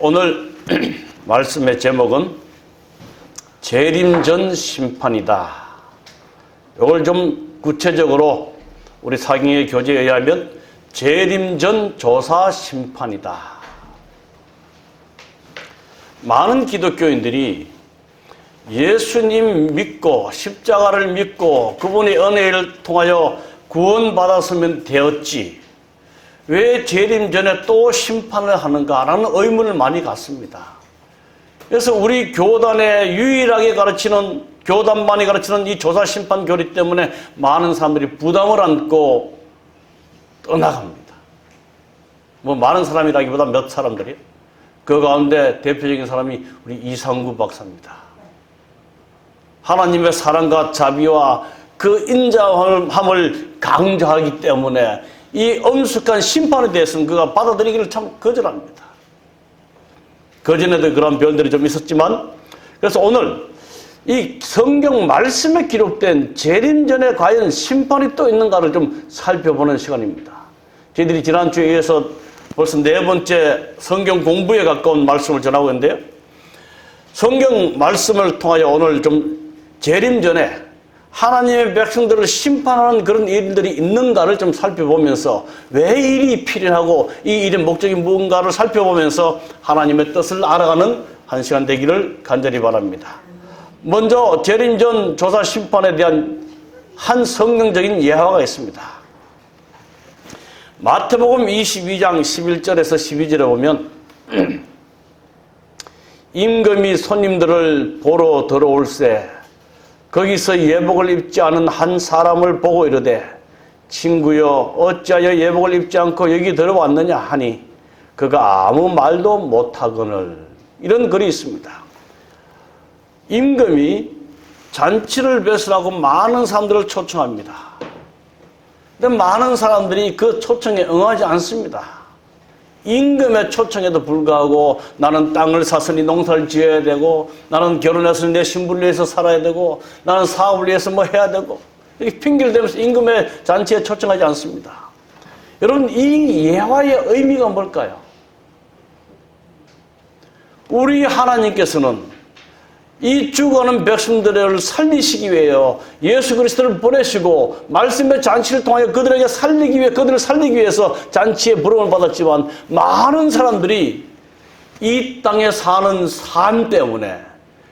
오늘 말씀의 제목은 재림 전 심판이다. 이걸 좀 구체적으로 우리 사경의 교재에 의하면 재림 전 조사 심판이다. 많은 기독교인들이 예수님 믿고 십자가를 믿고 그분의 은혜를 통하여 구원받았으면 되었지, 왜 재림 전에 또 심판을 하는가라는 의문을 많이 갖습니다. 그래서 우리 교단에 유일하게 가르치는, 교단만이 가르치는 이 조사 심판 교리 때문에 많은 사람들이 부담을 안고 떠나갑니다. 뭐 많은 사람이라기보다 몇 사람들이요. 그 가운데 대표적인 사람이 우리 이상구 박사입니다. 하나님의 사랑과 자비와 그 인자함을 강조하기 때문에 이 엄숙한 심판에 대해서는 그가 받아들이기를 참 거절합니다. 그전에도 그런 변들이 좀 있었지만, 그래서 오늘 이 성경 말씀에 기록된 재림 전에 과연 심판이 또 있는가를 좀 살펴보는 시간입니다. 저희들이 지난주에 이어서 벌써 네 번째 성경 공부에 가까운 말씀을 전하고 있는데요. 성경 말씀을 통하여 오늘 좀 재림 전에 하나님의 백성들을 심판하는 그런 일들이 있는가를 좀 살펴보면서 왜 이 일이 필요하고 이 일의 목적이 무언가를 살펴보면서 하나님의 뜻을 알아가는 한 시간 되기를 간절히 바랍니다. 먼저 재림 전 조사 심판에 대한 한 성경적인 예화가 있습니다. 마태복음 22장 11절에서 12절에 보면 임금이 손님들을 보러 들어올세 거기서 예복을 입지 않은 한 사람을 보고 이르되 친구여 어찌하여 예복을 입지 않고 여기 들어왔느냐 하니 그가 아무 말도 못하거늘. 이런 글이 있습니다. 임금이 잔치를 배설하고 많은 사람들을 초청합니다. 근데 많은 사람들이 그 초청에 응하지 않습니다. 임금의 초청에도 불구하고 나는 땅을 사서니 농사를 지어야 되고, 나는 결혼해서 내 신부를 위해서 살아야 되고, 나는 사업을 위해서 뭐 해야 되고, 이렇게 핑계를 대면서 임금의 잔치에 초청하지 않습니다. 여러분, 이 예화의 의미가 뭘까요? 우리 하나님께서는 이 죽어가는 백성들을 살리시기 위해요, 예수 그리스도를 보내시고 말씀의 잔치를 통하여 그들에게 살리기 위해, 그들을 살리기 위해서 잔치에 부름을 받았지만 많은 사람들이 이 땅에 사는 삶 때문에,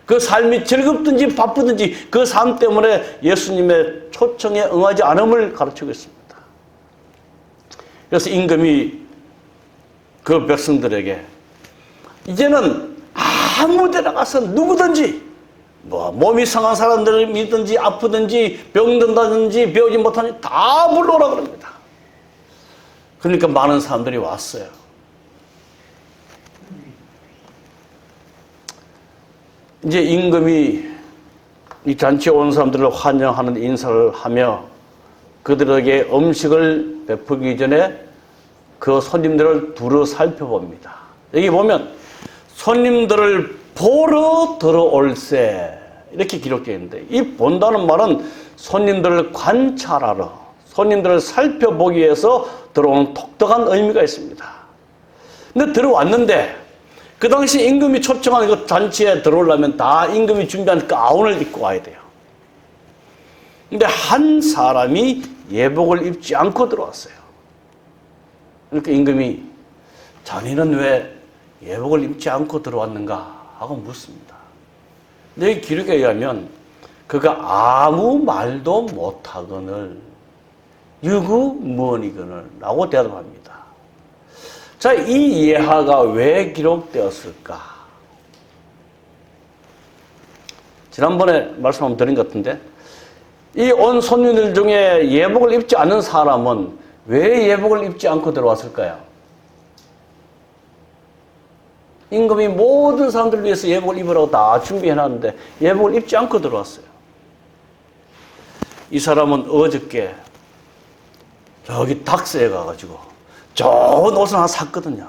그 삶이 즐겁든지 바쁘든지 그 삶 때문에 예수님의 초청에 응하지 않음을 가르치고 있습니다. 그래서 임금이 그 백성들에게 이제는 아무 데나 가서 누구든지, 뭐 몸이 상한 사람들이든지 아프든지 병든다든지 배우지 못하니 다 불러오라 그럽니다. 그러니까 많은 사람들이 왔어요. 이제 임금이 이 잔치에 온 사람들을 환영하는 인사를 하며 그들에게 음식을 베푸기 전에 그 손님들을 두루 살펴봅니다. 여기 보면 손님들을 보러 들어올세 이렇게 기록되어 있는데, 이 본다는 말은 손님들을 관찰하러, 손님들을 살펴보기 위해서 들어오는 독특한 의미가 있습니다. 근데 들어왔는데 그 당시 임금이 초청한 그 잔치에 들어오려면 다 임금이 준비한 가운을 입고 와야 돼요. 근데 한 사람이 예복을 입지 않고 들어왔어요. 그러니까 임금이 자네는 왜 예복을 입지 않고 들어왔는가 하고 묻습니다. 근데 이 기록에 의하면 그가 아무 말도 못하거늘 유구무원이거늘 라고 대답합니다. 자, 이 예화가 왜 기록되었을까? 지난번에 말씀 한번 드린 것 같은데, 이 온 손님들 중에 예복을 입지 않은 사람은 왜 예복을 입지 않고 들어왔을까요? 임금이 모든 사람들을 위해서 예복을 입으라고 다 준비해놨는데 예복을 입지 않고 들어왔어요. 이 사람은 어저께 저기 닥스에 가가지고 좋은 옷을 하나 샀거든요.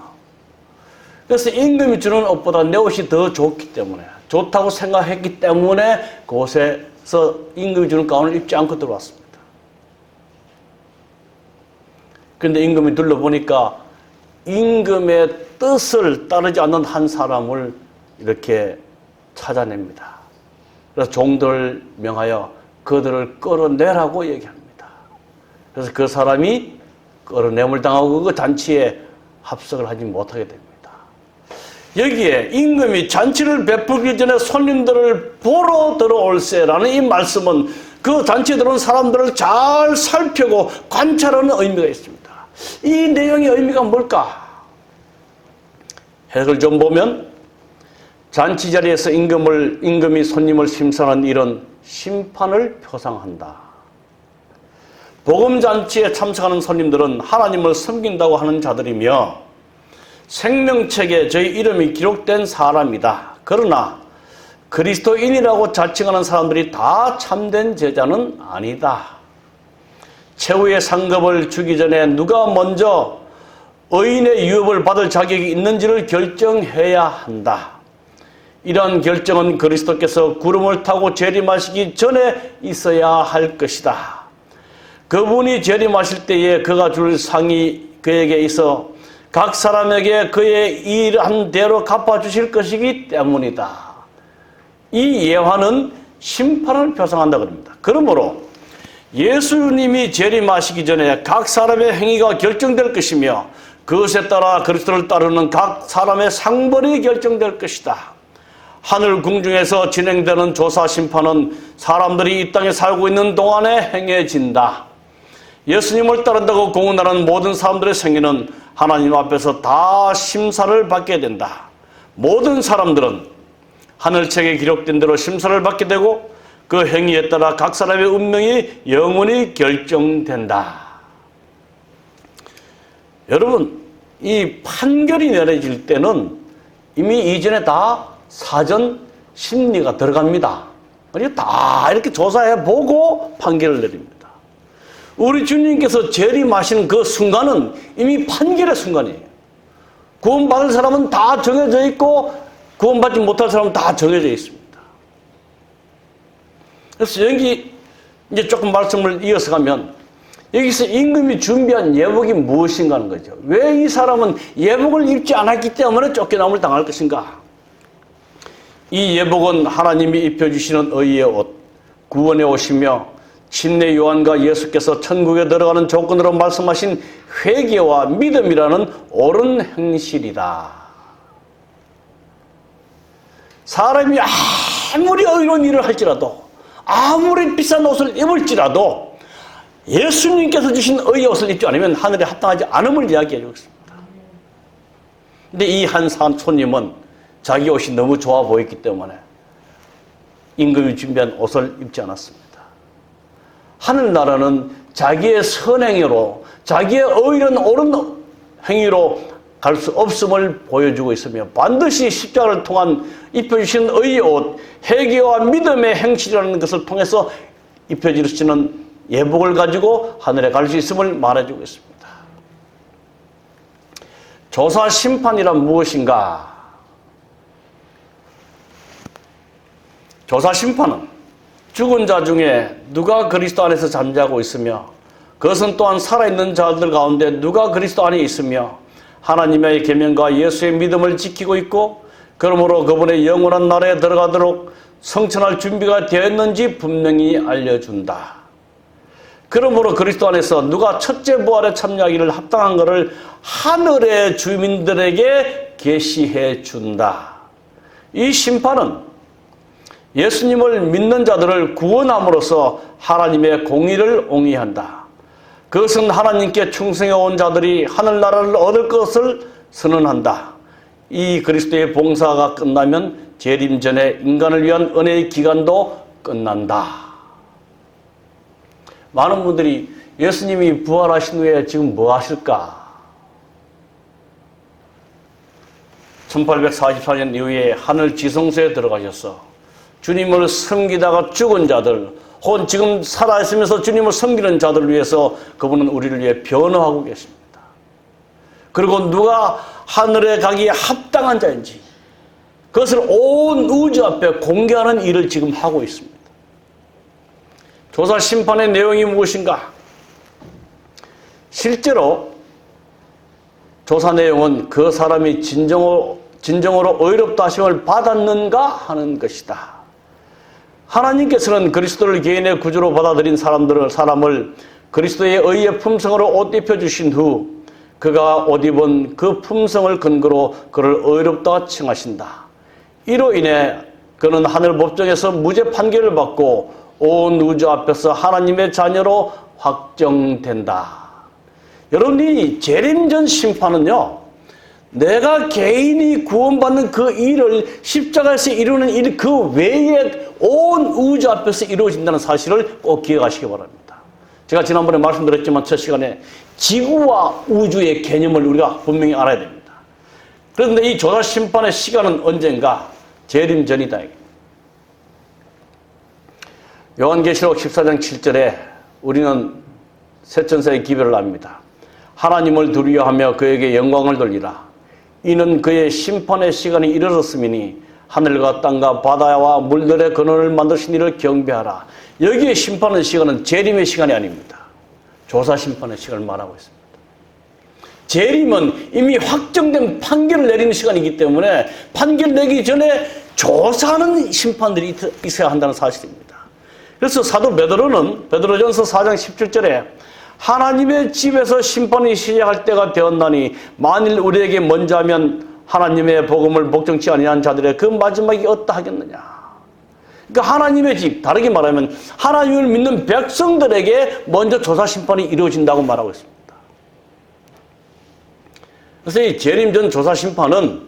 그래서 임금이 주는 옷보다 내 옷이 더 좋기 때문에, 좋다고 생각했기 때문에 그곳에서 임금이 주는 가운을 입지 않고 들어왔습니다. 그런데 임금이 둘러보니까 임금의 뜻을 따르지 않는 한 사람을 이렇게 찾아냅니다. 그래서 종들을 명하여 그들을 끌어내라고 얘기합니다. 그래서 그 사람이 끌어내음을 당하고 그 잔치에 합석을 하지 못하게 됩니다. 여기에 임금이 잔치를 베풀기 전에 손님들을 보러 들어올세라는 이 말씀은 그 잔치에 들어온 사람들을 잘 살펴고 관찰하는 의미가 있습니다. 이 내용의 의미가 뭘까? 해석을 좀 보면 잔치 자리에서 임금이 손님을 심사하는 일은 심판을 표상한다. 복음잔치에 참석하는 손님들은 하나님을 섬긴다고 하는 자들이며 생명책에 저희 이름이 기록된 사람이다. 그러나 그리스도인이라고 자칭하는 사람들이 다 참된 제자는 아니다. 최후의 상급을 주기 전에 누가 먼저 의인의 유업을 받을 자격이 있는지를 결정해야 한다. 이러한 결정은 그리스도께서 구름을 타고 재림하시기 전에 있어야 할 것이다. 그분이 재림하실 때에 그가 줄 상이 그에게 있어 각 사람에게 그의 일한 대로 갚아주실 것이기 때문이다. 이 예화는 심판을 표상한다 그럽니다. 그러므로 예수님이 재림하시기 전에 각 사람의 행위가 결정될 것이며 그것에 따라 그리스도를 따르는 각 사람의 상벌이 결정될 것이다. 하늘 궁중에서 진행되는 조사 심판은 사람들이 이 땅에 살고 있는 동안에 행해진다. 예수님을 따른다고 공언하는 모든 사람들의 생애는 하나님 앞에서 다 심사를 받게 된다. 모든 사람들은 하늘책에 기록된 대로 심사를 받게 되고 그 행위에 따라 각 사람의 운명이 영원히 결정된다. 여러분, 이 판결이 내려질 때는 이미 이전에 다 사전 심리가 들어갑니다. 그러니까 다 이렇게 조사해보고 판결을 내립니다. 우리 주님께서 재림하시는 그 순간은 이미 판결의 순간이에요. 구원받을 사람은 다 정해져 있고 구원받지 못할 사람은 다 정해져 있습니다. 그래서 여기 이제 조금 말씀을 이어서 가면 여기서 임금이 준비한 예복이 무엇인가 하는 거죠. 왜 이 사람은 예복을 입지 않았기 때문에 쫓겨남을 당할 것인가? 이 예복은 하나님이 입혀주시는 의의 옷, 구원의 옷이며 침례 요한과 예수께서 천국에 들어가는 조건으로 말씀하신 회개와 믿음이라는 옳은 행실이다. 사람이 아무리 의로운 일을 할지라도 아무리 비싼 옷을 입을지라도 예수님께서 주신 의의 옷을 입지 않으면 하늘에 합당하지 않음을 이야기해주고 있습니다. 근데 이 한 손님은 자기 옷이 너무 좋아 보였기 때문에 임금이 준비한 옷을 입지 않았습니다. 하늘나라는 자기의 선행으로 자기의 의로운 옳은 행위로 갈 수 없음을 보여주고 있으며 반드시 십자가를 통한 입혀주신 의의 옷, 회개와 믿음의 행실이라는 것을 통해서 입혀주시는 예복을 가지고 하늘에 갈 수 있음을 말해주고 있습니다. 조사 심판이란 무엇인가? 조사 심판은 죽은 자 중에 누가 그리스도 안에서 잠자고 있으며 그것은 또한 살아있는 자들 가운데 누가 그리스도 안에 있으며 하나님의 계명과 예수의 믿음을 지키고 있고 그러므로 그분의 영원한 나라에 들어가도록 성천할 준비가 되었는지 분명히 알려준다. 그러므로 그리스도 안에서 누가 첫째 부활에 참여하기를 합당한 것을 하늘의 주민들에게 계시해 준다. 이 심판은 예수님을 믿는 자들을 구원함으로써 하나님의 공의를 옹이한다. 그것은 하나님께 충성해 온 자들이 하늘나라를 얻을 것을 선언한다. 이 그리스도의 봉사가 끝나면 재림 전에 인간을 위한 은혜의 기간도 끝난다. 많은 분들이 예수님이 부활하신 후에 지금 뭐 하실까? 1844년 이후에 하늘 지성소에 들어가셔서 주님을 섬기다가 죽은 자들, 혹은 지금 살아있으면서 주님을 섬기는 자들을 위해서 그분은 우리를 위해 변호하고 계십니다. 그리고 누가 하늘에 가기에 합당한 자인지 그것을 온 우주 앞에 공개하는 일을 지금 하고 있습니다. 조사 심판의 내용이 무엇인가? 실제로 조사 내용은 그 사람이 진정으로 의롭다 하심을 받았는가 하는 것이다. 하나님께서는 그리스도를 개인의 구주로 받아들인 사람을 그리스도의 의의 품성으로 옷 입혀주신 후 그가 옷 입은 그 품성을 근거로 그를 의롭다 칭하신다. 이로 인해 그는 하늘 법정에서 무죄 판결을 받고 온 우주 앞에서 하나님의 자녀로 확정된다. 여러분이 재림전 심판은요, 내가 개인이 구원받는 그 일을 십자가에서 이루는 일 그 외에 온 우주 앞에서 이루어진다는 사실을 꼭 기억하시기 바랍니다. 제가 지난번에 말씀드렸지만 첫 시간에 지구와 우주의 개념을 우리가 분명히 알아야 됩니다. 그런데 이 조사 심판의 시간은 언젠가? 재림 전이다. 요한계시록 14장 7절에 우리는 셋천사의 기별을 합니다. 하나님을 두려워하며 그에게 영광을 돌리라. 이는 그의 심판의 시간이 이르렀음이니 하늘과 땅과 바다와 물들의 근원을 만드신 이를 경배하라. 여기에 심판의 시간은 재림의 시간이 아닙니다. 조사 심판의 시간을 말하고 있습니다. 재림은 이미 확정된 판결을 내리는 시간이기 때문에 판결 내기 전에 조사하는 심판들이 있어야 한다는 사실입니다. 그래서 사도 베드로는 베드로전서 4장 17절에 하나님의 집에서 심판이 시작할 때가 되었나니 만일 우리에게 먼저 하면 하나님의 복음을 목정치 아니한 자들의 그 마지막이 어떠하겠느냐. 그러니까 하나님의 집, 다르게 말하면 하나님을 믿는 백성들에게 먼저 조사 심판이 이루어진다고 말하고 있습니다. 그래서 이 재림전 조사 심판은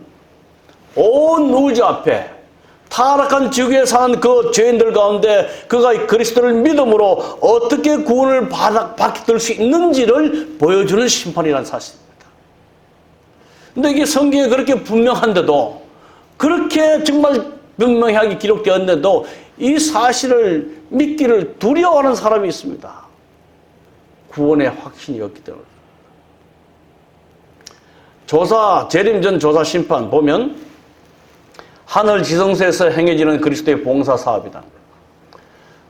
온 우주 앞에 타락한 지구에 사는 그 죄인들 가운데 그가 그리스도를 믿음으로 어떻게 구원을 받을 수 있는지를 보여주는 심판이라는 사실입니다. 근데 이게 성경에 그렇게 분명한데도, 그렇게 정말 분명하게 기록되었는데도 이 사실을 믿기를 두려워하는 사람이 있습니다. 구원의 확신이 없기 때문에. 재림전 조사 심판 보면 하늘 지성소에서 행해지는 그리스도의 봉사 사업이다.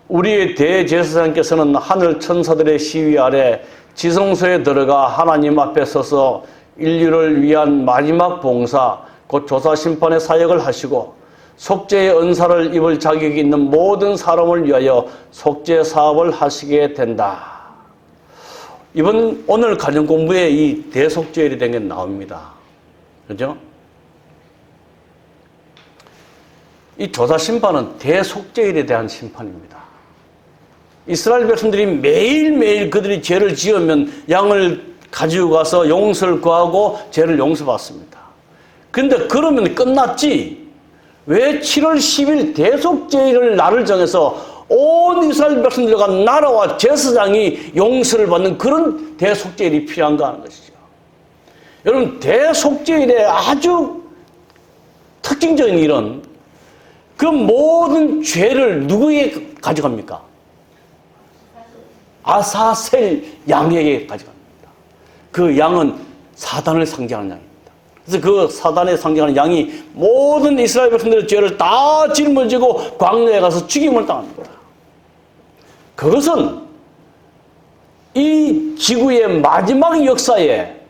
우리의 대제사장께서는 하늘 천사들의 시위 아래 지성소에 들어가 하나님 앞에 서서 인류를 위한 마지막 봉사, 곧 조사 심판의 사역을 하시고 속죄의 은사를 입을 자격이 있는 모든 사람을 위하여 속죄 사업을 하시게 된다. 오늘 가정 공부에 이 대속죄일이 된 게 나옵니다. 그죠? 이 조사 심판은 대속죄일에 대한 심판입니다. 이스라엘 백성들이 매일매일 그들이 죄를 지으면 양을 가지고 가서 용서를 구하고 죄를 용서받습니다. 근데 그러면 끝났지. 왜 7월 10일 대속죄일을 날을 정해서 온 이스라엘 백성들과 나라와 제사장이 용서를 받는 그런 대속죄일이 필요한가 하는 것이죠. 여러분, 대속죄일의 아주 특징적인 일은 그 모든 죄를 누구에게 가져갑니까? 아사셀 양에게 가져갑니다. 그 양은 사단을 상징하는 양입니다. 그래서 그 사단에 상징하는 양이 모든 이스라엘 백성들의 죄를 다 짊어지고 광야에 가서 죽임을 당합니다. 그것은 이 지구의 마지막 역사에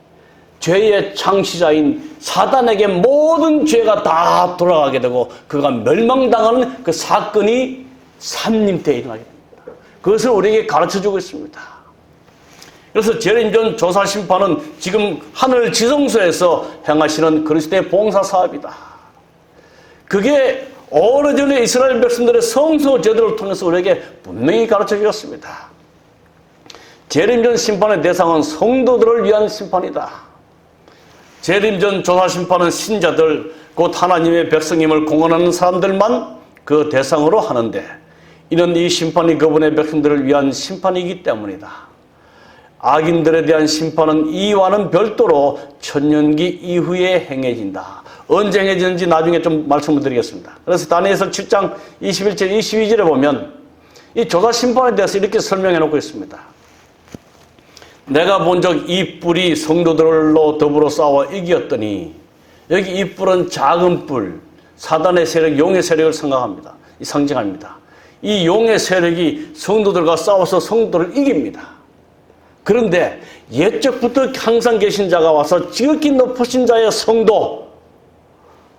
죄의 창시자인 사단에게 모든 죄가 다 돌아가게 되고 그가 멸망당하는 그 사건이 삼림 때 일어나게 됩니다. 그것을 우리에게 가르쳐주고 있습니다. 그래서 재림전 조사 심판은 지금 하늘 지성소에서 행하시는 그리스도의 봉사 사업이다. 그게 오래전에 이스라엘 백성들의 성소 제도를 통해서 우리에게 분명히 가르쳐 주었습니다. 재림전 심판의 대상은 성도들을 위한 심판이다. 재림전 조사 심판은 신자들, 곧 하나님의 백성임을 공언하는 사람들만 그 대상으로 하는데, 이는 이 심판이 그분의 백성들을 위한 심판이기 때문이다. 악인들에 대한 심판은 이와는 별도로 천년기 이후에 행해진다. 언제 행해지는지 나중에 좀 말씀을 드리겠습니다. 그래서 다니엘서 7장 21절 22절에 보면 이 조사 심판에 대해서 이렇게 설명해 놓고 있습니다. 내가 본 적 이 뿔이 성도들로 더불어 싸워 이겼더니, 여기 이 뿔은 작은 뿔, 사단의 세력, 용의 세력을 상징합니다. 이 용의 세력이 성도들과 싸워서 성도를 이깁니다. 그런데 옛적부터 항상 계신 자가 와서 지극히 높으신 자의 성도,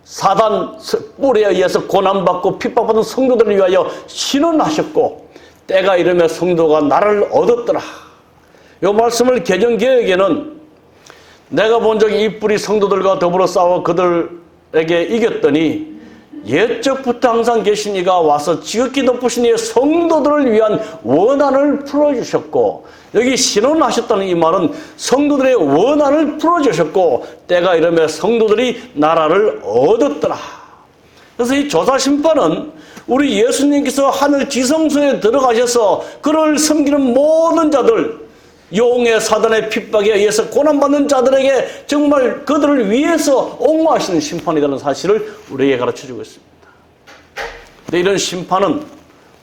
사단 뿔에 의해서 고난받고 핍박받은 성도들을 위하여 신원하셨고 때가 이르며 성도가 나를 얻었더라. 이 말씀을 개정개혁에는 내가 본 적이 이 뿔이 성도들과 더불어 싸워 그들에게 이겼더니 옛적부터 항상 계신 이가 와서 지극히 높으신 이의 성도들을 위한 원한을 풀어주셨고, 여기 신원하셨다는 이 말은 성도들의 원한을 풀어주셨고 때가 이르며 성도들이 나라를 얻었더라. 그래서 이 조사심판은 우리 예수님께서 하늘 지성소에 들어가셔서 그를 섬기는 모든 자들, 용의 사단의 핍박에 의해서 고난받는 자들에게 정말 그들을 위해서 옹호하시는 심판이라는 사실을 우리에게 가르쳐주고 있습니다. 근데 이런 심판은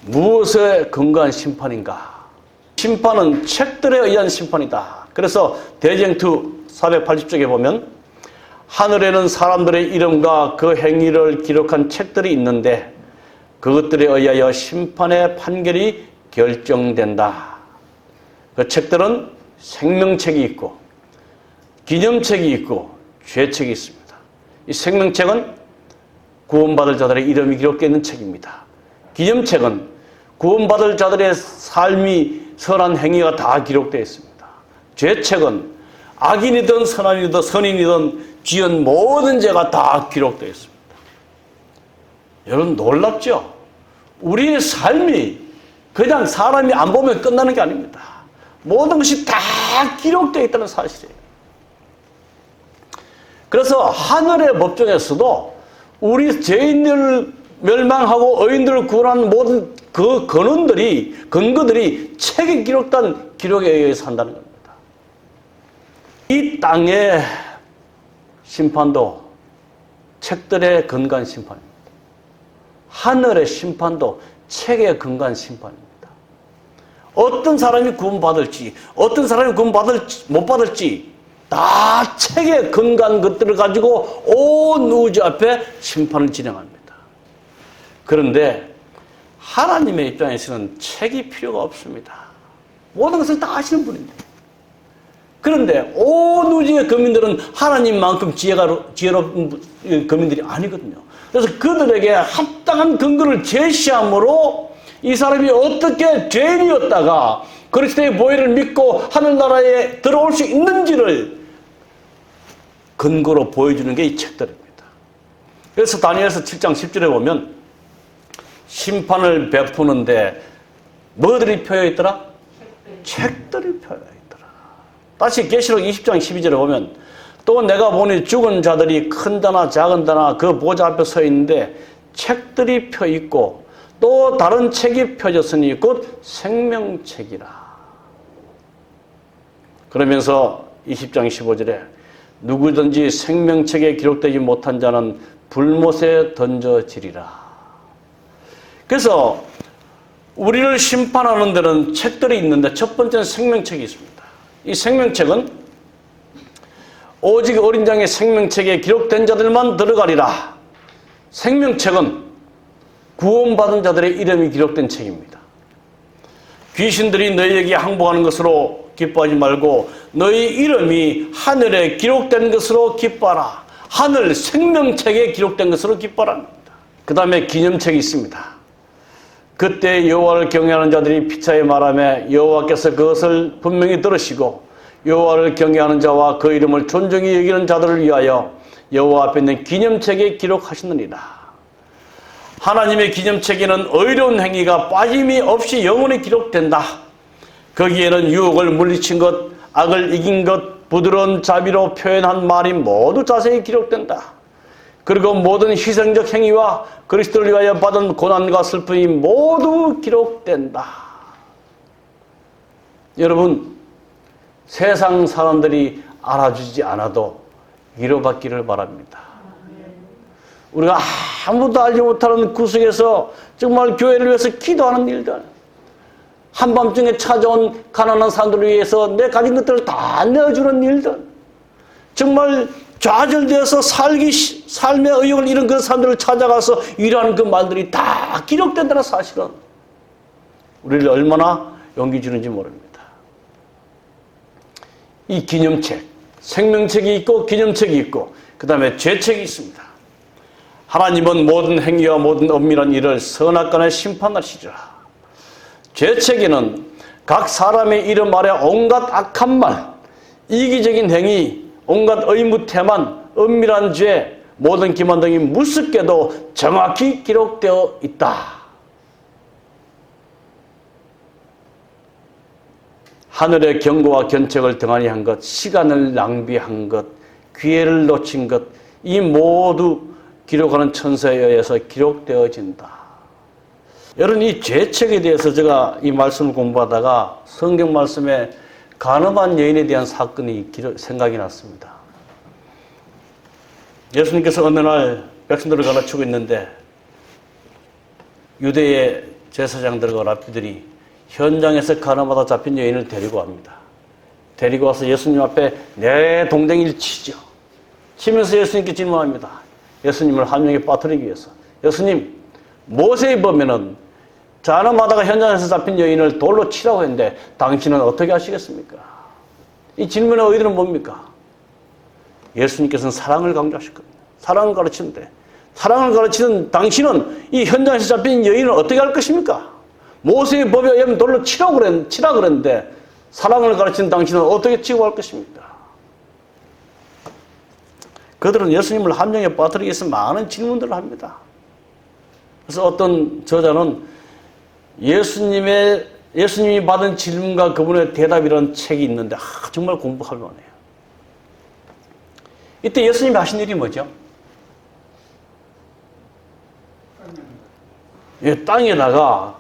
무엇에 근거한 심판인가? 심판은 책들에 의한 심판이다. 그래서 대쟁투 480쪽에 보면 하늘에는 사람들의 이름과 그 행위를 기록한 책들이 있는데 그것들에 의하여 심판의 판결이 결정된다. 그 책들은 생명책이 있고 기념책이 있고 죄책이 있습니다. 이 생명책은 구원받을 자들의 이름이 기록되어 있는 책입니다. 기념책은 구원받을 자들의 삶이 선한 행위가 다 기록되어 있습니다. 죄책은 악인이든 선인이든 지은 모든 죄가 다 기록되어 있습니다. 여러분 놀랍죠? 우리의 삶이 그냥 사람이 안 보면 끝나는 게 아닙니다. 모든 것이 다 기록되어 있다는 사실이에요. 그래서 하늘의 법정에서도 우리 죄인들을 멸망하고 의인들을 구원하는 모든 그 근거들이 책에 기록된 기록에 의해서 한다는 겁니다. 이 땅의 심판도 책들에 근거한 심판입니다. 하늘의 심판도 책에 근거한 심판입니다. 어떤 사람이 구원받을지, 어떤 사람이 못 받을지 다 책에 근거한 것들을 가지고 온 우주 앞에 심판을 진행합니다. 그런데 하나님의 입장에서는 책이 필요가 없습니다. 모든 것을 다 아시는 분인데. 그런데 온 우주의 거민들은 하나님만큼 지혜로운 거민들이 아니거든요. 그래서 그들에게 합당한 근거를 제시함으로 이 사람이 어떻게 죄인이었다가 그리스도의 보혈을 믿고 하늘나라에 들어올 수 있는지를 근거로 보여주는 게 이 책들입니다. 그래서 다니엘서 7장 10절에 보면 심판을 베푸는데 뭐들이 표여 있더라? 책들이 표여 있더라. 다시 계시록 20장 12절에 보면 또 내가 보니 죽은 자들이 큰 자나 작은 자나 그 보좌 앞에 서 있는데 책들이 펴 있고 또 다른 책이 펴졌으니 곧 생명책이라. 그러면서 20장 15절에 누구든지 생명책에 기록되지 못한 자는 불못에 던져지리라. 그래서 우리를 심판하는 데는 책들이 있는데 첫 번째는 생명책이 있습니다. 이 생명책은 오직 어린 양의 생명책에 기록된 자들만 들어가리라. 생명책은 구원받은 자들의 이름이 기록된 책입니다. 귀신들이 너희에게 항복하는 것으로 기뻐하지 말고 너희 이름이 하늘에 기록된 것으로 기뻐하라. 하늘 생명책에 기록된 것으로 기뻐하라. 그 다음에 기념책이 있습니다. 그때 여호와를 경외하는 자들이 피차에 말하며 여호와께서 그것을 분명히 들으시고 여호와를 경외하는 자와 그 이름을 존중히 여기는 자들을 위하여 여호와 앞에 있는 기념책에 기록하시느니라. 하나님의 기념책에는 의로운 행위가 빠짐이 없이 영원히 기록된다. 거기에는 유혹을 물리친 것, 악을 이긴 것, 부드러운 자비로 표현한 말이 모두 자세히 기록된다. 그리고 모든 희생적 행위와 그리스도를 위하여 받은 고난과 슬픔이 모두 기록된다. 여러분, 세상 사람들이 알아주지 않아도 위로받기를 바랍니다. 우리가 아무도 알지 못하는 구석에서 정말 교회를 위해서 기도하는 일들, 한밤중에 찾아온 가난한 사람들을 위해서 내 가진 것들을 다 내어주는 일들, 정말 좌절되어서 삶의 의욕을 잃은 그런 사람들을 찾아가서 위로하는 그 말들이 다 기록된다는 사실은 우리를 얼마나 용기 주는지 모릅니다. 이 기념책, 생명책이 있고 기념책이 있고 그 다음에 죄책이 있습니다. 하나님은 모든 행위와 모든 엄밀한 일을 선악간에 심판하시리라. 죄책에는 각 사람의 이름 아래 온갖 악한 말, 이기적인 행위, 온갖 의무태만, 은밀한 죄, 모든 기만 등이 무섭게도 정확히 기록되어 있다. 하늘의 경고와 견책을 등한히 한 것, 시간을 낭비한 것, 기회를 놓친 것, 이 모두 기록하는 천사에 의해서 기록되어진다. 여러분, 이 죄책에 대해서 제가 이 말씀을 공부하다가 성경 말씀에 간음한 여인에 대한 사건이 생각이 났습니다. 예수님께서 어느 날 백성들을 가르치고 있는데 유대의 제사장들과 랍비들이 현장에서 간음하다 잡힌 여인을 데리고 갑니다. 데리고 와서 예수님 앞에 내 동댕이를 치죠. 치면서 예수님께 질문합니다. 예수님을 함정에 빠뜨리기 위해서. 예수님, 모세의 법에는 간음하다가 현장에서 잡힌 여인을 돌로 치라고 했는데 당신은 어떻게 하시겠습니까? 이 질문의 의도는 뭡니까? 예수님께서는 사랑을 강조하셨거든요. 사랑을 가르치는데 사랑을 가르치는 당신은 이 현장에서 잡힌 여인을 어떻게 할 것입니까? 모세의 법에 의하면 돌로 치라 그랬는데 사랑을 가르치는 당신은 어떻게 치고 할 것입니까? 그들은 예수님을 함정에 빠뜨리기 위해서 많은 질문들을 합니다. 그래서 어떤 저자는 예수님이 받은 질문과 그분의 대답이라는 책이 있는데 정말 공부할 만해요. 이때 예수님이 하신 일이 뭐죠? 땅에다가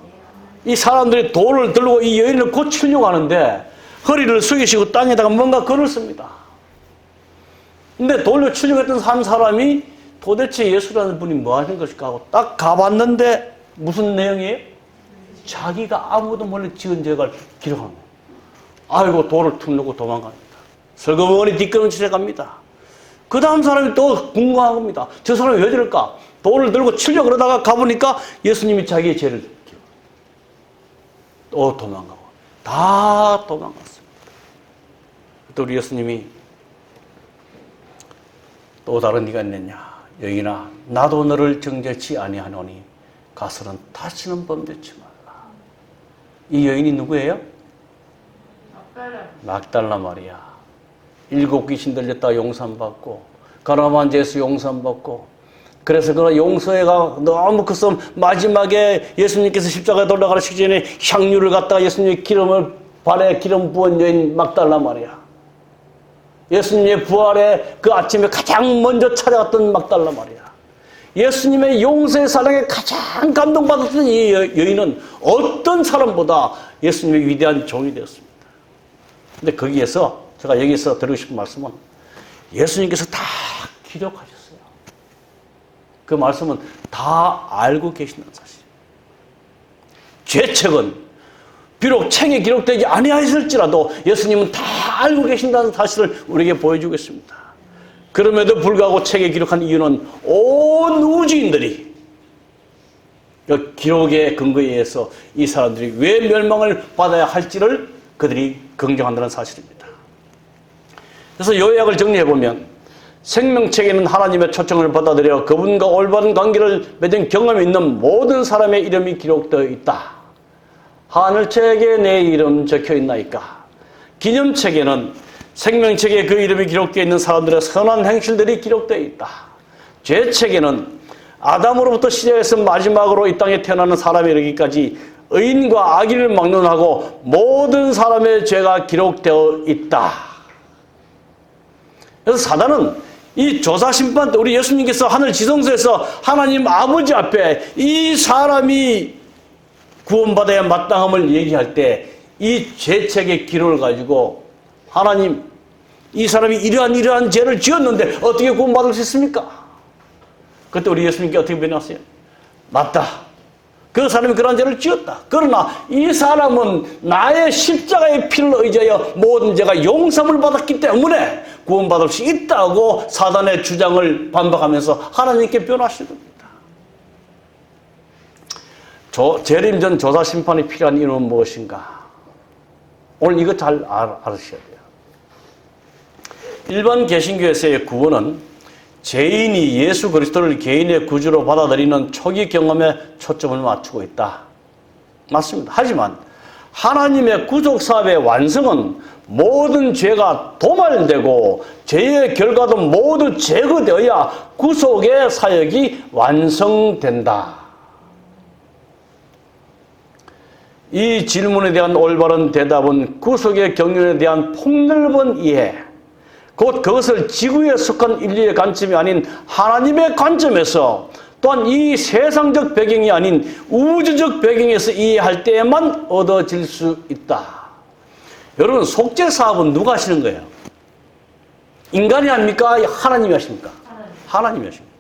이 사람들이 돌을 들고 이 여인을 고치려고 하는데 허리를 숙이시고 땅에다가 뭔가 글을 씁니다. 근데 돌로 치려고 했던 한 사람이 도대체 예수라는 분이 뭐 하는 것일까 하고 딱 가봤는데 무슨 내용이에요? 자기가 아무도 몰래 지은 죄를 기록하는 거예요. 아이고, 돌을 툭 놓고 도망갑니다. 슬그머니 뒷걸음질해 갑니다. 그 다음 사람이 또 궁금한 겁니다. 저 사람이 왜 저럴까? 돌을 들고 치려고 그러다가 가보니까 예수님이 자기의 죄를 또 도망가고 다 도망갔습니다. 또 우리 예수님이 또 다른 이가 있느냐? 여인아, 나도 너를 정죄치 아니하노니 가서는 다시는 범죄치 말라. 이 여인이 누구예요? 막달라 마리아. 7 귀신 들렸다 용서받고 가늠한 죄에서 용서받고 그래서 그 용서해가 너무 커서 마지막에 예수님께서 십자가에 돌아가시기 전에 향유를 갖다가 예수님의 발에 기름 부은 여인 막달라 마리아. 예수님의 부활에 그 아침에 가장 먼저 찾아갔던 막달라 마리아. 예수님의 용서의 사랑에 가장 감동받았던 이 여인은 어떤 사람보다 예수님의 위대한 종이 되었습니다. 근데 거기에서 제가 여기서 드리고 싶은 말씀은 예수님께서 다 기록하셨어요. 그 말씀은 다 알고 계신다는 사실. 죄책은 비록 책에 기록되지 아니하였을지라도 예수님은 다 알고 계신다는 사실을 우리에게 보여주고 있습니다. 그럼에도 불구하고 책에 기록한 이유는 온 우주인들이 그 기록의 근거에 의해서 이 사람들이 왜 멸망을 받아야 할지를 그들이 긍정한다는 사실입니다. 그래서 요약을 정리해보면 생명책에는 하나님의 초청을 받아들여 그분과 올바른 관계를 맺은 경험이 있는 모든 사람의 이름이 기록되어 있다. 하늘책에 내 이름 적혀있나이까. 기념책에는 생명책에 그 이름이 기록되어 있는 사람들의 선한 행실들이 기록되어 있다. 죄책에는 아담으로부터 시작해서 마지막으로 이 땅에 태어나는 사람에 이르기까지 의인과 악인을 막론하고 모든 사람의 죄가 기록되어 있다. 그래서 사단은 이 조사심판 때 우리 예수님께서 하늘 지성소에서 하나님 아버지 앞에 이 사람이 구원받아야 마땅함을 얘기할 때 이 죄책의 기록을 가지고 하나님, 이 사람이 이러한 죄를 지었는데 어떻게 구원받을 수 있습니까? 그때 우리 예수님께 어떻게 변했어요? 맞다. 그 사람이 그런 죄를 지었다. 그러나 이 사람은 나의 십자가의 피를 의지하여 모든 죄가 용서를 받았기 때문에 구원받을 수 있다고 사단의 주장을 반박하면서 하나님께 변화하시는 겁니다. 재림 전 조사 심판이 필요한 이유는 무엇인가? 오늘 이거 잘 알으셔야 돼요. 일반 개신교에서의 구원은 죄인이 예수 그리스도를 개인의 구주로 받아들이는 초기 경험에 초점을 맞추고 있다. 맞습니다. 하지만 하나님의 구속사업의 완성은 모든 죄가 도말되고 죄의 결과도 모두 제거되어야 구속의 사역이 완성된다. 이 질문에 대한 올바른 대답은 구속의 경륜에 대한 폭넓은 이해, 곧 그것을 지구에 속한 인류의 관점이 아닌 하나님의 관점에서, 또한 이 세상적 배경이 아닌 우주적 배경에서 이해할 때에만 얻어질 수 있다. 여러분, 속죄 사업은 누가 하시는 거예요? 인간이 합니까? 하나님이 하십니까? 하나님이 하십니다.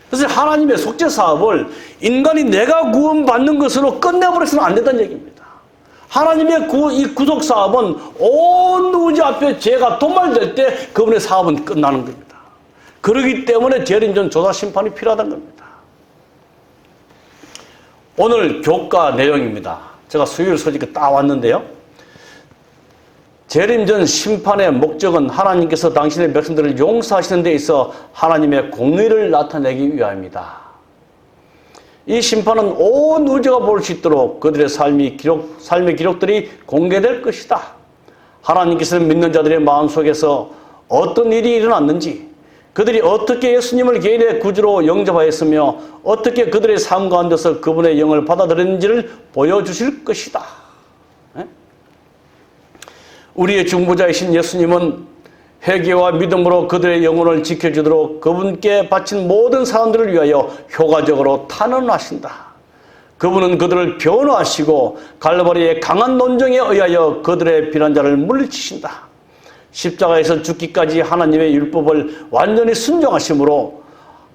그래서 하나님의 속죄 사업을 인간이 내가 구원받는 것으로 끝내버려서는 안 된다는 얘기입니다. 하나님의 이 구속 사업은 온 우주 앞에 죄가 도말될 때 그분의 사업은 끝나는 겁니다. 그렇기 때문에 재림전 조사 심판이 필요하다는 겁니다. 오늘 교과 내용입니다. 제가 수요일 소식에 따왔는데요. 재림전 심판의 목적은 하나님께서 당신의 백성들을 용서하시는 데 있어 하나님의 공의를 나타내기 위함입니다. 이 심판은 온 우주가 볼 수 있도록 그들의 삶의 기록들이 공개될 것이다. 하나님께서는 믿는 자들의 마음속에서 어떤 일이 일어났는지, 그들이 어떻게 예수님을 개인의 구주로 영접하였으며 어떻게 그들의 삶 가운데서 그분의 영을 받아들였는지를 보여주실 것이다. 우리의 중보자이신 예수님은 회개와 믿음으로 그들의 영혼을 지켜주도록 그분께 바친 모든 사람들을 위하여 효과적으로 탄원하신다. 그분은 그들을 변호하시고 갈보리의 강한 논정에 의하여 그들의 비난자를 물리치신다. 십자가에서 죽기까지 하나님의 율법을 완전히 순종하심으로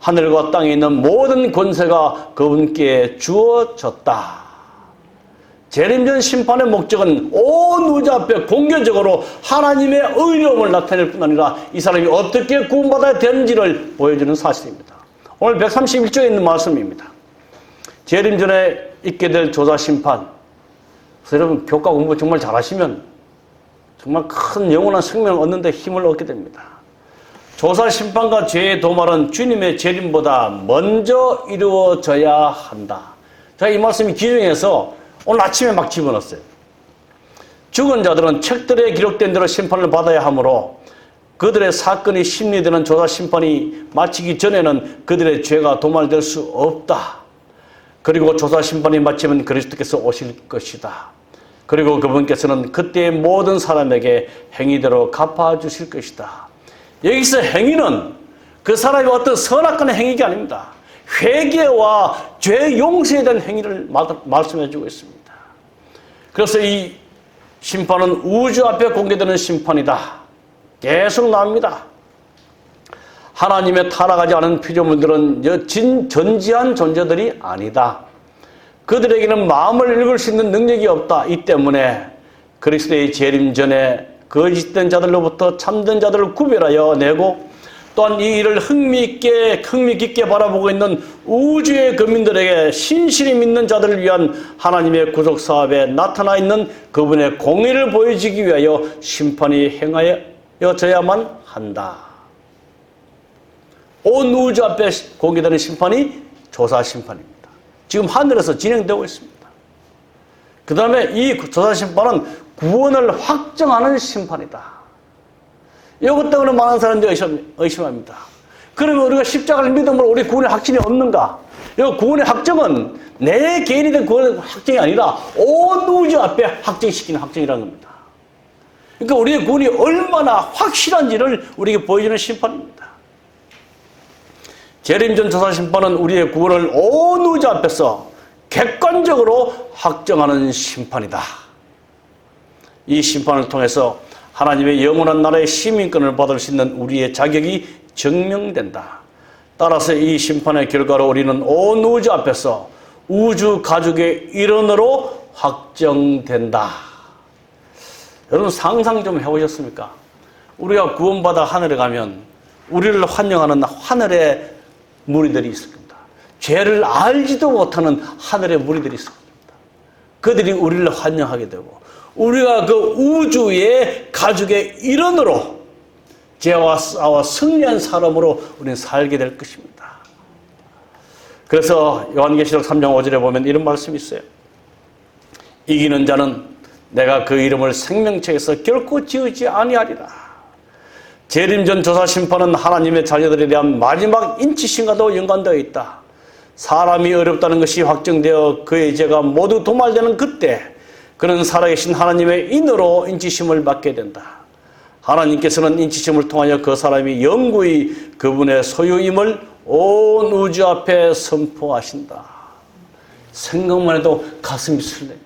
하늘과 땅에 있는 모든 권세가 그분께 주어졌다. 재림전 심판의 목적은 온 우주 앞에 공개적으로 하나님의 의로움을 나타낼 뿐 아니라 이 사람이 어떻게 구원받아야 되는지를 보여주는 사실입니다. 오늘 131조에 있는 말씀입니다. 재림전에 있게 될 조사 심판. 그래서 여러분, 교과 공부 정말 잘하시면 정말 큰 영원한 생명을 얻는 데 힘을 얻게 됩니다. 조사 심판과 죄의 도말은 주님의 재림보다 먼저 이루어져야 한다. 제가 이 말씀이 기중에서 오늘 아침에 막 집어넣었어요. 죽은 자들은 책들에 기록된 대로 심판을 받아야 하므로 그들의 사건이 심리되는 조사 심판이 마치기 전에는 그들의 죄가 도말될 수 없다. 그리고 조사 심판이 마치면 그리스도께서 오실 것이다. 그리고 그분께서는 그때의 모든 사람에게 행위대로 갚아주실 것이다. 여기서 행위는 그 사람이 어떤 선악간의 행위가 아닙니다. 회개와 죄 용서에 대한 행위를 말씀해 주고 있습니다. 그래서 이 심판은 우주 앞에 공개되는 심판이다. 계속 나옵니다. 하나님의 타락하지 않은 피조물들은 전지한 존재들이 아니다. 그들에게는 마음을 읽을 수 있는 능력이 없다. 이 때문에 그리스도의 재림 전에 거짓된 자들로부터 참된 자들을 구별하여 내고, 또한 이 일을 흥미 깊게 바라보고 있는 우주의 거민들에게 신실히 믿는 자들을 위한 하나님의 구속 사업에 나타나 있는 그분의 공의를 보여주기 위하여 심판이 행하여져야만 한다. 온 우주 앞에 공개되는 심판이 조사 심판입니다. 지금 하늘에서 진행되고 있습니다. 그 다음에 이 조사 심판은 구원을 확정하는 심판이다. 이것 때문에 많은 사람들이 의심합니다. 그러면 우리가 십자가를 믿음으로 우리 구원의 확신이 없는가? 이 구원의 확정은 내 개인이 된 구원의 확정이 아니라 온 우주 앞에 확정시키는 확정이라는 겁니다. 그러니까 우리의 구원이 얼마나 확실한지를 우리에게 보여주는 심판입니다. 재림전 조사 심판은 우리의 구원을 온 우주 앞에서 객관적으로 확정하는 심판이다. 이 심판을 통해서 하나님의 영원한 나라의 시민권을 받을 수 있는 우리의 자격이 증명된다. 따라서 이 심판의 결과로 우리는 온 우주 앞에서 우주 가족의 일원으로 확정된다. 여러분, 상상 좀 해보셨습니까? 우리가 구원받아 하늘에 가면 우리를 환영하는 하늘의 무리들이 있을 겁니다. 죄를 알지도 못하는 하늘의 무리들이 있을 겁니다. 그들이 우리를 환영하게 되고 우리가 그 우주의 가족의 일원으로 죄와 싸워 승리한 사람으로 우리는 살게 될 것입니다. 그래서 요한계시록 3장 5절에 보면 이런 말씀이 있어요. 이기는 자는 내가 그 이름을 생명책에서 결코 지우지 아니하리라. 재림전 조사 심판은 하나님의 자녀들에 대한 마지막 인치심과도 연관되어 있다. 사람이 어렵다는 것이 확정되어 그의 죄가 모두 도말되는 그때 그는 살아계신 하나님의 인으로 인치심을 받게 된다. 하나님께서는 인치심을 통하여 그 사람이 영구히 그분의 소유임을 온 우주 앞에 선포하신다. 생각만 해도 가슴이 설렙니다.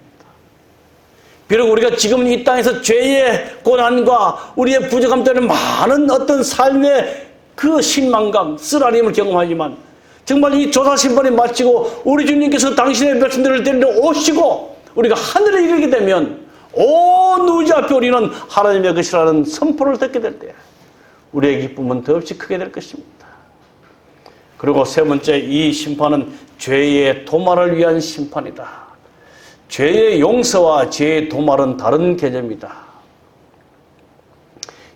비록 우리가 지금 이 땅에서 죄의 고난과 우리의 부족함 때문에 많은 어떤 삶의 그 실망감, 쓰라림을 경험하지만 정말 이 조사심판이 마치고 우리 주님께서 당신의 백성들을 데리러 오시고 우리가 하늘에 이르게 되면 온 우주 앞에 우리는 하나님의 것이라는 선포를 듣게 될 때 우리의 기쁨은 더없이 크게 될 것입니다. 그리고 세 번째, 이 심판은 죄의 도말을 위한 심판이다. 죄의 용서와 죄의 도말은 다른 개념이다.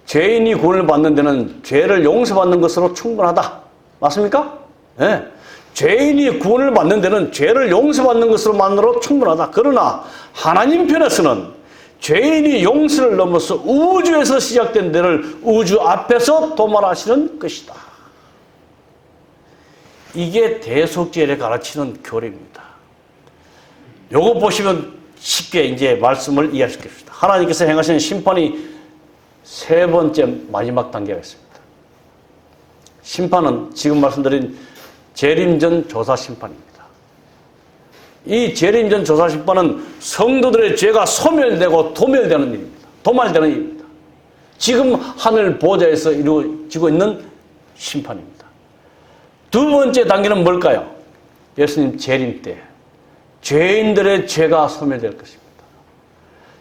죄인이 구원을 받는 데는 죄를 용서받는 것으로 충분하다. 맞습니까? 네. 죄인이 구원을 받는 데는 죄를 용서받는 것으로만으로 충분하다. 그러나 하나님 편에서는 죄인이 용서를 넘어서 우주에서 시작된 데를 우주 앞에서 도말하시는 것이다. 이게 대속죄를 가르치는 교리입니다. 요거 보시면 쉽게 이제 말씀을 이해하시겠습니다. 하나님께서 행하시는 심판이 세 번째 마지막 단계가 있습니다. 심판은 지금 말씀드린 재림전 조사 심판입니다. 이 재림전 조사 심판은 성도들의 죄가 소멸되고 도멸되는 일입니다. 도말되는 일입니다. 지금 하늘 보좌에서 이루어지고 있는 심판입니다. 두 번째 단계는 뭘까요? 예수님 재림 때 죄인들의 죄가 소멸될 것입니다.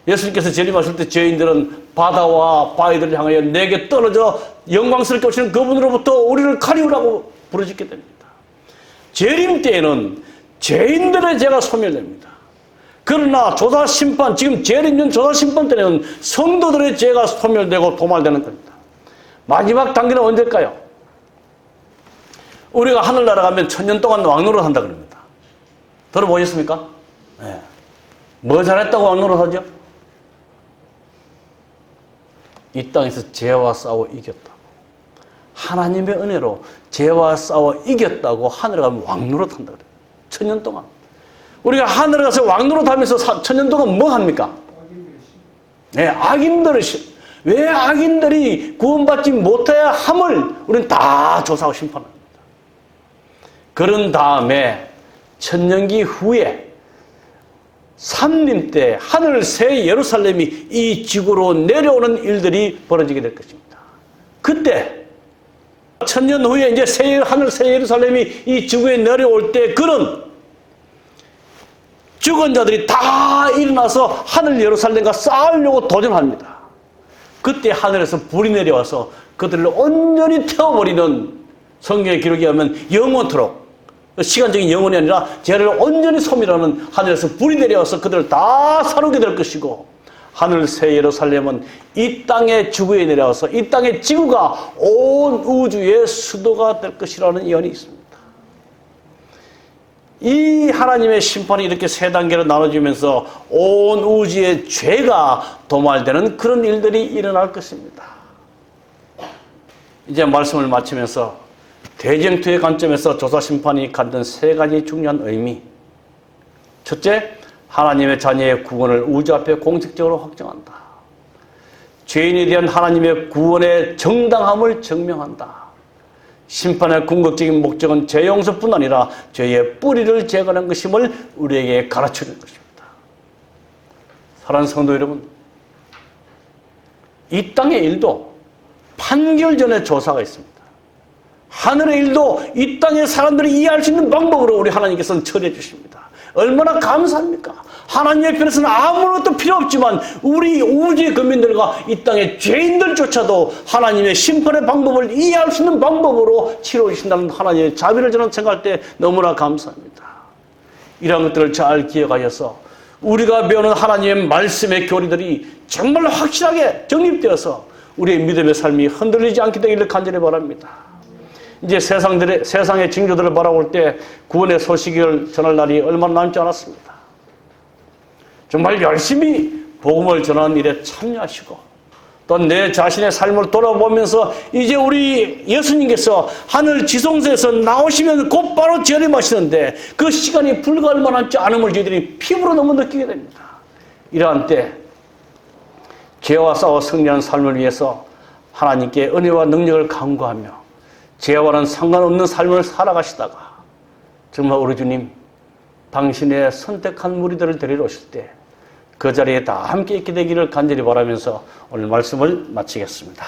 예수님께서 재림하실 때 죄인들은 바다와 바위들을 향하여 내게 떨어져 영광스럽게 오시는 그분으로부터 우리를 가리우라고 부르짖게 됩니다. 재림 때에는 죄인들의 죄가 소멸됩니다. 그러나 조사 심판, 지금 재림전 조사 심판 때는 성도들의 죄가 소멸되고 도말되는 겁니다. 마지막 단계는 언제일까요? 우리가 하늘나라 가면 천년 동안 왕노릇 한다 그럽니다. 들어보셨습니까? 네. 뭐 잘했다고 왕노릇 하죠? 이 땅에서 죄와 싸워 이겼다. 하나님의 은혜로 죄와 싸워 이겼다고 하늘에 가면 왕노릇 한다 그래요. 천년 동안. 우리가 하늘에 가서 왕노릇 하면서 천년 동안 뭐 합니까? 네, 악인들을, 왜 악인들이 구원받지 못해야 함을 우리는 다 조사하고 심판합니다. 그런 다음에 천년기 후에 삼림 때 하늘 새 예루살렘이 이 지구로 내려오는 일들이 벌어지게 될 것입니다. 그때 천년 후에 이제 하늘 새 예루살렘이 이 지구에 내려올 때 그는 죽은 자들이 다 일어나서 하늘 예루살렘과 싸우려고 도전합니다. 그때 하늘에서 불이 내려와서 그들을 온전히 태워버리는 성경의 기록에 하면 영원토록 시간적인 영혼이 아니라 죄를 온전히 소멸하는 하늘에서 불이 내려와서 그들을 다 사르게 될 것이고 하늘 새 예루살렘은 이 땅의 지구에 내려와서 이 땅의 지구가 온 우주의 수도가 될 것이라는 예언이 있습니다. 이 하나님의 심판이 이렇게 세 단계로 나눠지면서 온 우주의 죄가 도말되는 그런 일들이 일어날 것입니다. 이제 말씀을 마치면서 대쟁투의 관점에서 조사심판이 갖는 세 가지 중요한 의미. 첫째, 하나님의 자녀의 구원을 우주 앞에 공식적으로 확정한다. 죄인에 대한 하나님의 구원의 정당함을 증명한다. 심판의 궁극적인 목적은 죄 용서뿐 아니라 죄의 뿌리를 제거하는 것임을 우리에게 가르쳐주는 것입니다. 사랑하는 성도 여러분, 이 땅의 일도 판결 전에 조사가 있습니다. 하늘의 일도 이 땅의 사람들이 이해할 수 있는 방법으로 우리 하나님께서는 처리해 주십니다. 얼마나 감사합니까? 하나님의 편에서는 아무것도 필요 없지만 우리 우주의 국민들과 이 땅의 죄인들조차도 하나님의 심판의 방법을 이해할 수 있는 방법으로 치료해 주신다는 하나님의 자비를 저는 생각할 때 너무나 감사합니다. 이런 것들을 잘 기억하셔서 우리가 배우는 하나님의 말씀의 교리들이 정말 확실하게 정립되어서 우리의 믿음의 삶이 흔들리지 않게 되기를 간절히 바랍니다. 이제 세상의 징조들을 바라볼 때 구원의 소식을 전할 날이 얼마 남지 않았습니다. 정말 열심히 복음을 전하는 일에 참여하시고 또 내 자신의 삶을 돌아보면서 이제 우리 예수님께서 하늘 지성소에서 나오시면 곧바로 재림하시는데 그 시간이 불가할 만하지 않음을 저희들이 피부로 너무 느끼게 됩니다. 이러한 때 죄와 싸워 승리하는 삶을 위해서 하나님께 은혜와 능력을 간구하며 죄와는 상관없는 삶을 살아가시다가 정말 우리 주님 당신의 선택한 무리들을 데리러 오실 때 그 자리에 다 함께 있게 되기를 간절히 바라면서 오늘 말씀을 마치겠습니다.